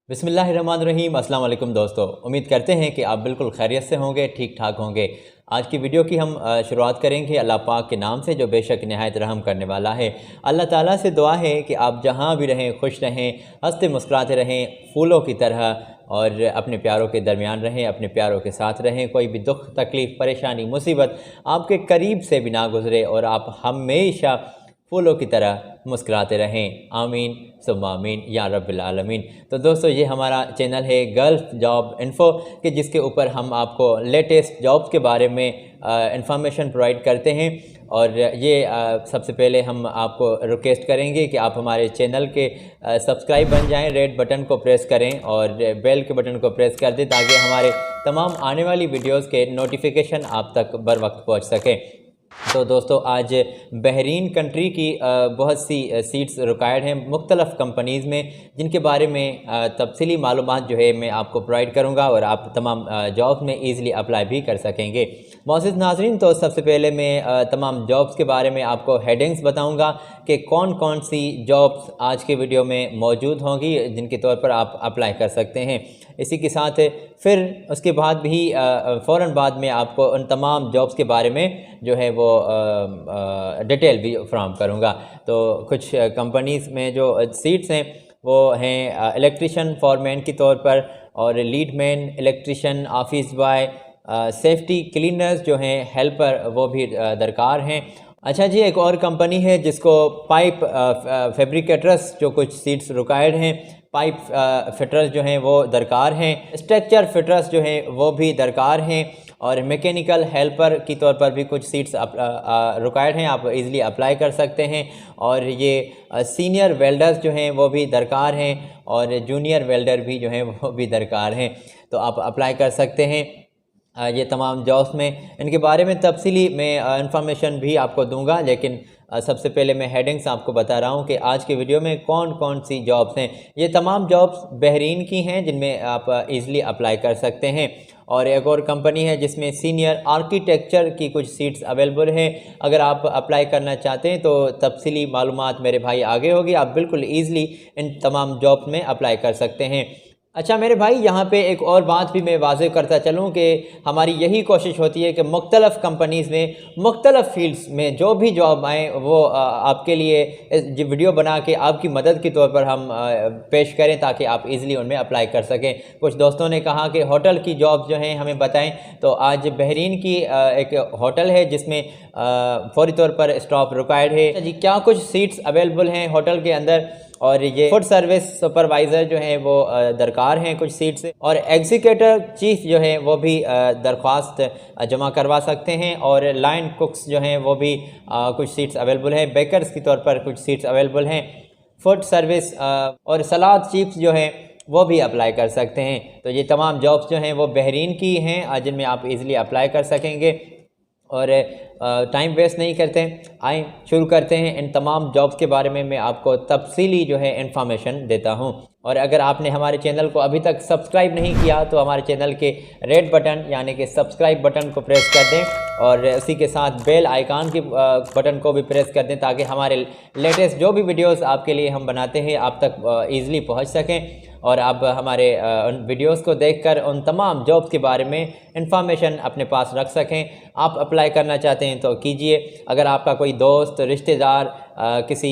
बिस्मिल्लाहिर्रहमानिर्रहीम। अस्सलाम वालेकुम दोस्तों, उम्मीद करते हैं कि आप बिल्कुल खैरियत से होंगे, ठीक ठाक होंगे। आज की वीडियो की हम शुरुआत करेंगे अल्लाह पाक के नाम से जो बेशक नहायत रहम करने वाला है। अल्लाह ताला से दुआ है कि आप जहाँ भी रहें खुश रहें, हंसते मुस्कुराते रहें, फूलों की तरह, और अपने प्यारों के दरमियान रहें, अपने प्यारों के साथ रहें। कोई भी दुख तकलीफ़ परेशानी मुसीबत आपके करीब से भी ना गुज़रे और आप हमेशा फूलों की तरह मुस्कुराते रहें। आमीन सुम्मा आमीन या रब्बिल आलमीन। तो दोस्तों, ये हमारा चैनल है गल्फ जॉब इन्फो कि जिसके ऊपर हम आपको लेटेस्ट जॉब्स के बारे में इंफॉर्मेशन प्रोवाइड करते हैं। और ये सबसे पहले हम आपको रिक्वेस्ट करेंगे कि आप हमारे चैनल के सब्सक्राइब बन जाएं, रेड बटन को प्रेस करें और बेल के बटन को प्रेस कर दें ताकि हमारे तमाम आने वाली वीडियोस के नोटिफिकेशन आप तक बर वक्त पहुँच सकें। तो दोस्तों, आज बहरीन कंट्री की बहुत सी सीट्स रिक्वायर्ड हैं मुख्तलिफ़ कंपनीज़ में, जिनके बारे में तफसीली मालूमात जो है मैं आपको प्रोवाइड करूंगा और आप तमाम जॉब्स में ईज़िली अप्लाई भी कर सकेंगे। मोअज़्ज़िज़ नाज़रीन, तो सबसे पहले मैं तमाम जॉब्स के बारे में आपको हेडिंग्स बताऊंगा कि कौन कौन सी जॉब्स आज के वीडियो में मौजूद होंगी जिनके तौर पर आप अप्लाई कर सकते हैं। इसी के साथ फिर उसके बाद भी फ़ौरन बाद में आपको उन तमाम जॉब्स के बारे में जो है वो डिटेल भी फ्राहम करूँगा। तो कुछ कंपनीज़ में जो सीट्स हैं वो हैं इलेक्ट्रिशियन फॉरमैन के तौर पर, और leadman, electrician, office boy, safety cleaners जो हैं, हेल्पर, वो भी दरकार हैं। अच्छा जी, एक और कंपनी है जिसको पाइप फैब्रिकेटर्स जो कुछ सीट्स रिक्वायर्ड हैं, पाइप फिटर्स जो हैं वो दरकार हैं, स्ट्रक्चर फिटर्स जो हैं वो भी दरकार हैं, और मैकेनिकल हेल्पर की तौर पर भी कुछ सीट्स रिक्वायर्ड हैं, आप इजीली अप्लाई कर सकते हैं। और ये सीनियर वेल्डर्स जो हैं वो भी दरकार हैं, और जूनियर वेल्डर भी जो हैं वो भी दरकार हैं। तो आप अप्लाई कर सकते हैं ये तमाम जॉब्स में। इनके बारे में तफसीली मैं इंफॉर्मेशन भी आपको दूंगा, लेकिन सबसे पहले मैं हेडिंग्स आपको बता रहा हूं कि आज के वीडियो में कौन कौन सी जॉब्स हैं। ये तमाम जॉब्स बहरीन की हैं जिनमें आप इजीली अप्लाई कर सकते हैं। और एक और कंपनी है जिसमें सीनियर आर्किटेक्चर की कुछ सीट्स अवेलेबल हैं। अगर आप अप्लाई करना चाहते हैं तो तफसीली मालूमात मेरे भाई आगे होगी, आप बिल्कुल ईज़िली इन तमाम जॉब्स में अप्लाई कर सकते हैं। अच्छा मेरे भाई, यहाँ पे एक और बात भी मैं वाज़ेह करता चलूँ कि हमारी यही कोशिश होती है कि मुख्तलिफ़ कंपनीज़ में मुख्तलिफ़ फील्ड्स में जो भी जॉब आएँ वो आपके लिए वीडियो बना के आपकी मदद के तौर पर हम पेश करें ताकि आप इजीली उनमें अप्लाई कर सकें। कुछ दोस्तों ने कहा कि होटल की जॉब जो हैं हमें बताएं, तो आज बहरीन की एक होटल है जिसमें फौरी तौर पर स्टाफ रिक्वायर्ड है जी। क्या कुछ सीट्स अवेलेबल हैं होटल के अंदर, और ये फूड सर्विस सुपरवाइज़र जो है वो दरकार हैं कुछ सीट से, और एग्जीक्यूटिव चीफ जो है वो भी दरख्वास्त जमा करवा सकते हैं, और लाइन कुक्स जो हैं वो भी कुछ सीट्स अवेलेबल हैं, बेकर्स की तौर पर कुछ सीट्स अवेलेबल हैं, फूड सर्विस और सलाद चीफ्स जो हैं वो भी अप्लाई कर सकते हैं। तो ये तमाम जॉब्स जो हैं वो बहरीन की हैं जिनमें आप इजीली अप्लाई कर सकेंगे। और टाइम वेस्ट नहीं करते, आए शुरू करते हैं। इन तमाम जॉब्स के बारे में मैं आपको तफसीली जो है इंफॉर्मेशन देता हूं। और अगर आपने हमारे चैनल को अभी तक सब्सक्राइब नहीं किया तो हमारे चैनल के रेड बटन यानी कि सब्सक्राइब बटन को प्रेस कर दें, और उसी के साथ बेल आइकॉन के बटन को भी प्रेस कर दें ताकि हमारे लेटेस्ट जो भी वीडियोस आपके लिए हम बनाते हैं आप तक ईज़िली पहुंच सकें, और आप हमारे उन वीडियोस को देखकर उन तमाम जॉब्स के बारे में इंफॉर्मेशन अपने पास रख सकें। आप अप्लाई करना चाहते हैं तो कीजिए। अगर आपका कोई दोस्त रिश्तेदार किसी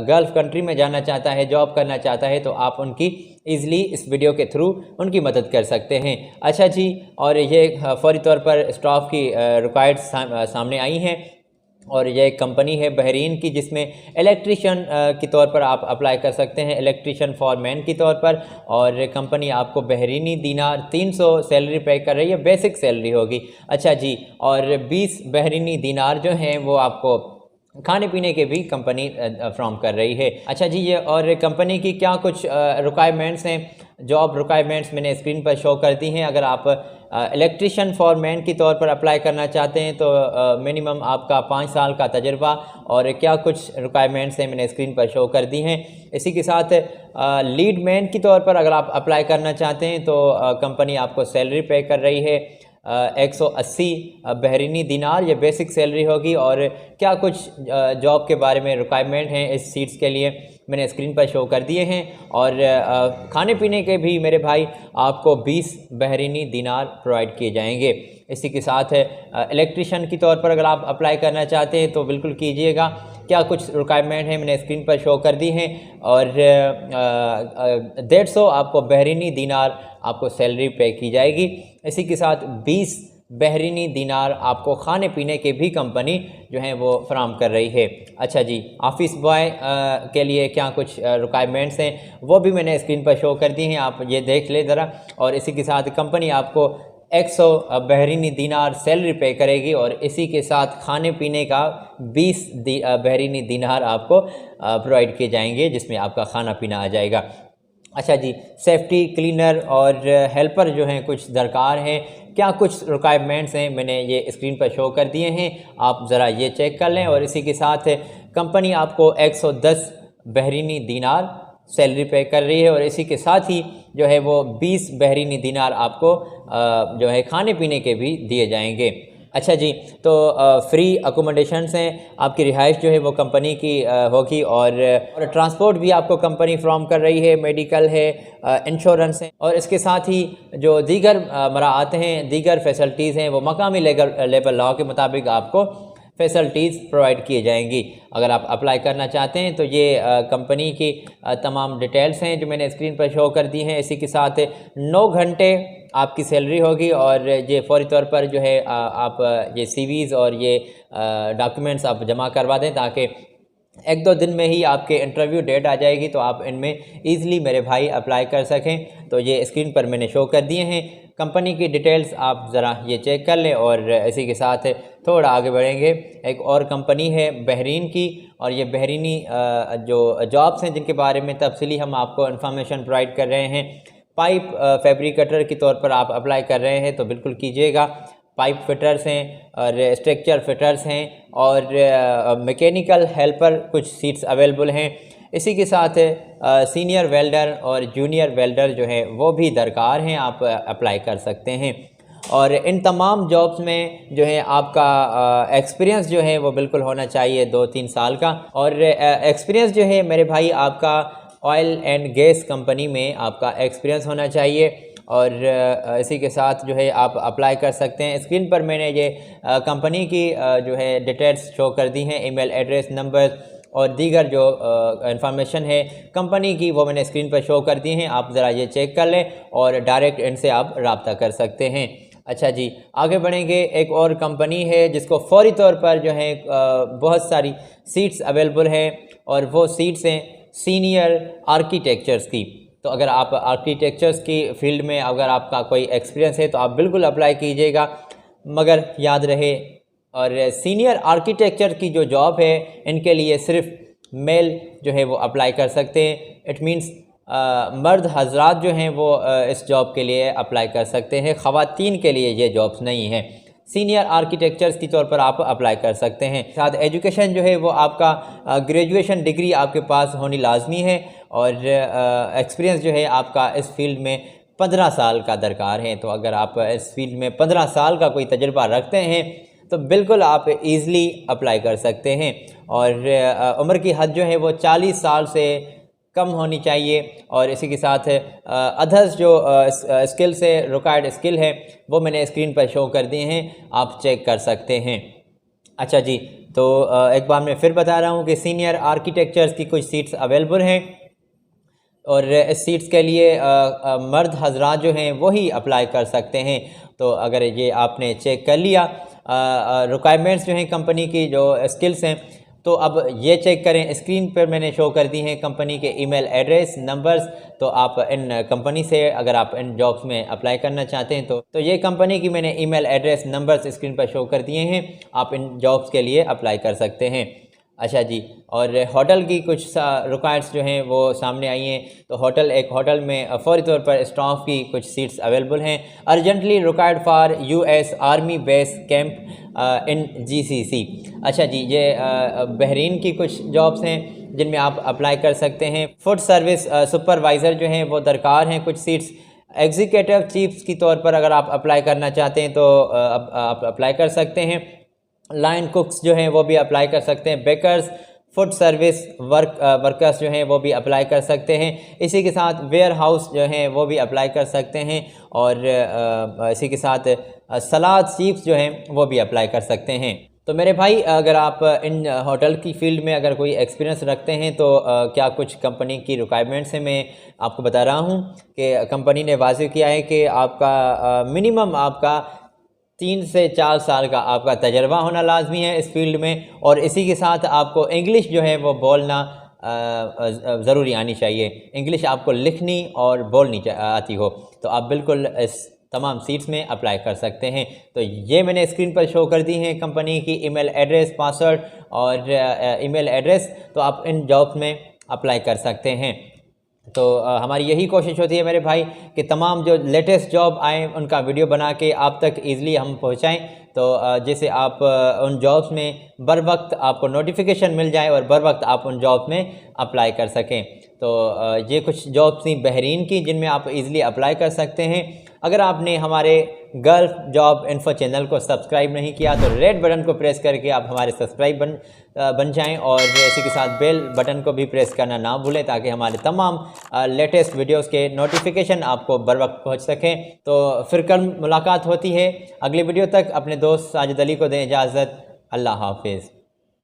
गल्फ़ कंट्री में जाना चाहता है, जॉब करना चाहता है, तो आप उनकी ईज़िली इस वीडियो के थ्रू उनकी मदद कर सकते हैं। अच्छा जी, और ये फौरी तौर पर स्टाफ की रिक्वायर्ड सामने आई हैं, और ये एक कंपनी है बहरीन की जिसमें इलेक्ट्रिशियन के तौर पर आप अप्लाई कर सकते हैं, इलेक्ट्रिशियन फॉरमैन के तौर पर। और कंपनी आपको बहरीनी दीनार 300 सैलरी पे कर रही है, बेसिक सैलरी होगी। अच्छा जी, और 20 बहरीनी दीनार जो हैं वो आपको खाने पीने के भी कंपनी फ्राहम कर रही है। अच्छा जी, ये और कंपनी की क्या कुछ रिक्वायरमेंट्स हैं, जॉब रिक्वायरमेंट्स मैंने स्क्रीन पर शो कर दी हैं। अगर आप इलेक्ट्रिशियन फॉरमैन के तौर पर अप्लाई करना चाहते हैं तो मिनिमम आपका 5 साल का तजर्बा, और क्या कुछ रिक्वायरमेंट्स हैं मैंने स्क्रीन पर शो कर दी हैं। इसी के साथ लीड मैन के तौर पर अगर आप अप्लाई करना चाहते हैं तो कंपनी आपको सैलरी पे कर रही है 180 बहरीनी दिनार, ये बेसिक सैलरी होगी। और क्या कुछ जॉब के बारे में रिक्वायरमेंट हैं इस सीट्स के लिए, मैंने स्क्रीन पर शो कर दिए हैं। और खाने पीने के भी मेरे भाई आपको 20 बहरीनी दिनार प्रोवाइड किए जाएंगे। इसी के साथ इलेक्ट्रिशियन के तौर पर अगर आप अप्लाई करना चाहते हैं तो बिल्कुल कीजिएगा। क्या कुछ रिक्वायरमेंट है मैंने स्क्रीन पर शो कर दी हैं। और 150 आपको बहरीनी दिनार आपको सैलरी पे की जाएगी। इसी के साथ 20 बहरीनी दिनार आपको खाने पीने के भी कंपनी जो है वो फराम कर रही है। अच्छा जी, ऑफिस बॉय के लिए क्या कुछ रिक्वायरमेंट्स हैं वो भी मैंने स्क्रीन पर शो कर दी हैं, आप ये देख ले ज़रा। और इसी के साथ कंपनी आपको 100 बहरीनी दिनार सैलरी पे करेगी और इसी के साथ खाने पीने का 20 बहरीनी दिनार आपको प्रोवाइड किए जाएंगे, जिसमें आपका खाना पीना आ जाएगा। अच्छा जी, सेफ्टी क्लीनर और हेल्पर जो हैं कुछ दरकार हैं। क्या कुछ रिक्वायरमेंट्स हैं मैंने ये स्क्रीन पर शो कर दिए हैं, आप ज़रा ये चेक कर लें। और इसी के साथ कंपनी आपको 110 बहरीनी दिनार सैलरी पे कर रही है और इसी के साथ ही जो है वो 20 बहरीनी दिनार आपको जो है खाने पीने के भी दिए जाएंगे। अच्छा जी, तो फ्री अकोमोडेशंस हैं, आपकी रिहाइश जो है वो कंपनी की होगी और ट्रांसपोर्ट भी आपको कंपनी फ्राहम कर रही है, मेडिकल है, इंश्योरेंस है। और इसके साथ ही जो दीगर मराआत हैं, दीगर फैसिलिटीज़ हैं वो मकामी लेबर लॉ के मुताबिक आपको फैसिलिटीज़ प्रोवाइड किए जाएंगी। अगर आप अप्लाई करना चाहते हैं तो ये कंपनी की तमाम डिटेल्स हैं जो मैंने स्क्रीन पर शो कर दी हैं। इसी के साथ 9 घंटे आपकी सैलरी होगी और ये फौरी तौर पर जो है आप ये सीवीज़ और ये डॉक्यूमेंट्स आप जमा करवा दें ताकि 1-2 दिन में ही आपके इंटरव्यू डेट आ जाएगी तो आप इनमें ईज़िली मेरे भाई अप्लाई कर सकें। तो ये स्क्रीन पर मैंने शो कर दिए हैं, कंपनी की डिटेल्स आप ज़रा ये चेक कर लें। और इसी के साथ थोड़ा आगे बढ़ेंगे, एक और कंपनी है बहरीन की और ये बहरीनी जो जॉब्स हैं जिनके बारे में तफसीली हम आपको इन्फॉर्मेशन प्रोवाइड कर रहे हैं। पाइप फैब्रिकेटर के तौर पर आप अप्लाई कर रहे हैं तो बिल्कुल कीजिएगा। पाइप फिटर्स हैं और स्ट्रक्चर फिटर्स हैं और मैकेनिकल हेल्पर कुछ सीट्स अवेलेबल हैं। इसी के साथ सीनियर वेल्डर और जूनियर वेल्डर जो है वो भी दरकार हैं, आप अप्लाई कर सकते हैं। और इन तमाम जॉब्स में जो है आपका एक्सपीरियंस जो है वो बिल्कुल होना चाहिए 2-3 साल का। और एक्सपीरियंस जो है मेरे भाई आपका ऑयल एंड गैस कंपनी में आपका एक्सपीरियंस होना चाहिए। और इसी के साथ जो है आप अप्लाई कर सकते हैं। स्क्रीन पर मैंने ये कंपनी की जो है डिटेल्स शो कर दी हैं, ईमेल एड्रेस, नंबर और दीगर जो इंफॉर्मेशन है कंपनी की वो मैंने स्क्रीन पर शो कर दी हैं, आप ज़रा ये चेक कर लें और डायरेक्ट इनसे आप रब्ता कर सकते हैं। अच्छा जी, आगे बढ़ेंगे। एक और कंपनी है जिसको फौरी तौर पर जो है बहुत सारी सीट्स अवेलेबल हैं और वो सीट्स हैं सीनियर आर्किटेक्चर्स की। तो अगर आप आर्किटेक्चर्स की फील्ड में अगर आपका कोई एक्सपीरियंस है तो आप बिल्कुल अप्लाई कीजिएगा, मगर याद रहे और सीनियर आर्किटेक्चर की जो जॉब है इनके लिए सिर्फ मेल जो है वो अप्लाई कर सकते हैं। इट मीन्स मर्द हजरात जो हैं वो इस जॉब के लिए अप्लाई कर सकते हैं, ख़वातीन के लिए ये जॉब्स नहीं हैं। सीनियर आर्किटेक्चर्स की तौर पर आप अप्लाई कर सकते हैं। साथ एजुकेशन जो है वो आपका ग्रेजुएशन डिग्री आपके पास होनी लाजमी है और एक्सपीरियंस जो है आपका इस फील्ड में 15 साल का दरकार है। तो अगर आप इस फील्ड में 15 साल का कोई तजुर्बा रखते हैं तो बिल्कुल आप इजीली अप्लाई कर सकते हैं। और उम्र की हद जो है वो 40 साल से कम होनी चाहिए। और इसी के साथ अदर्स जो स्किल से रिक्वायर्ड स्किल है वो मैंने स्क्रीन पर शो कर दिए हैं, आप चेक कर सकते हैं। अच्छा जी, तो एक बार मैं फिर बता रहा हूँ कि सीनियर आर्किटेक्चर्स की कुछ सीट्स अवेलेबल हैं और इस सीट्स के लिए मर्द हजरात जो हैं वही अप्लाई कर सकते हैं। तो अगर ये आपने चेक कर लिया रिक्वायरमेंट्स जो हैं कंपनी की जो स्किल्स हैं, तो अब ये चेक करें। स्क्रीन पर मैंने शो कर दी हैं कंपनी के ईमेल एड्रेस, नंबर्स। तो आप इन कंपनी से अगर आप इन जॉब्स में अप्लाई करना चाहते हैं तो ये कंपनी की मैंने ईमेल एड्रेस, नंबर्स स्क्रीन पर शो कर दिए हैं, आप इन जॉब्स के लिए अप्लाई कर सकते हैं। अच्छा जी, और होटल की कुछ रिक्वायर्ड्स जो हैं वो सामने आई हैं। तो एक होटल में फौरी तौर पर स्टाफ की कुछ सीट्स अवेलेबल हैं। Urgently required for US army base camp in GCC। अच्छा जी, ये बहरीन की कुछ जॉब्स हैं जिनमें आप अप्लाई कर सकते हैं। फूड सर्विस सुपरवाइज़र जो हैं वो दरकार हैं कुछ सीट्स। एग्जीक्यूटिव चीफ्स की तौर पर अगर आप अप्लाई करना चाहते हैं तो आप अप्लाई कर सकते हैं। लाइन कुक्स जो हैं वो भी अप्लाई कर सकते हैं। बेकर्स, फूड सर्विस वर्कर्स जो हैं वो भी अप्लाई कर सकते हैं। इसी के साथ वेयर हाउस जो हैं वो भी अप्लाई कर सकते हैं, और इसी के साथ सलाद चीफ्स जो हैं वो भी अप्लाई कर सकते हैं। तो मेरे भाई, अगर आप इन होटल की फ़ील्ड में अगर कोई एक्सपीरियंस रखते हैं तो क्या कुछ कंपनी की रिक्वायरमेंट्स हैं, मैं आपको बता रहा हूं कि कंपनी ने वाज़ेह किया है कि आपका मिनिमम आपका 3 से 4 साल का आपका तजर्बा होना लाजमी है इस फील्ड में, और इसी के साथ आपको इंग्लिश जो है वो बोलना ज़रूरी आनी चाहिए। इंग्लिश आपको लिखनी और बोलनी आती हो तो आप बिल्कुल इस तमाम सीट्स में अप्लाई कर सकते हैं। तो ये मैंने स्क्रीन पर शो कर दी हैं कंपनी की ईमेल एड्रेस, पासवर्ड और ईमेल एड्रेस, तो आप इन जॉब्स में अप्लाई कर सकते हैं। तो हमारी यही कोशिश होती है मेरे भाई कि तमाम जो लेटेस्ट जॉब आए उनका वीडियो बना के आप तक ईज़िली हम पहुंचाएं, तो जैसे आप उन जॉब्स में बर वक्त आपको नोटिफिकेशन मिल जाए और बर वक्त आप उन जॉब्स में अप्लाई कर सकें। तो ये कुछ जॉब्स थी बहरीन की जिनमें आप इजीली अप्लाई कर सकते हैं। अगर आपने हमारे गल्फ जॉब इन्फो चैनल को सब्सक्राइब नहीं किया तो रेड बटन को प्रेस करके आप हमारे सब्सक्राइब बन जाएं, और इसी के साथ बेल बटन को भी प्रेस करना ना भूलें ताकि हमारे तमाम लेटेस्ट वीडियोस के नोटिफिकेशन आपको बर वक्त पहुँच सकें। तो फिर कल मुलाकात होती है अगली वीडियो तक। अपने दोस्त साजिद अली को दें इजाज़त। अल्लाह हाफिज़।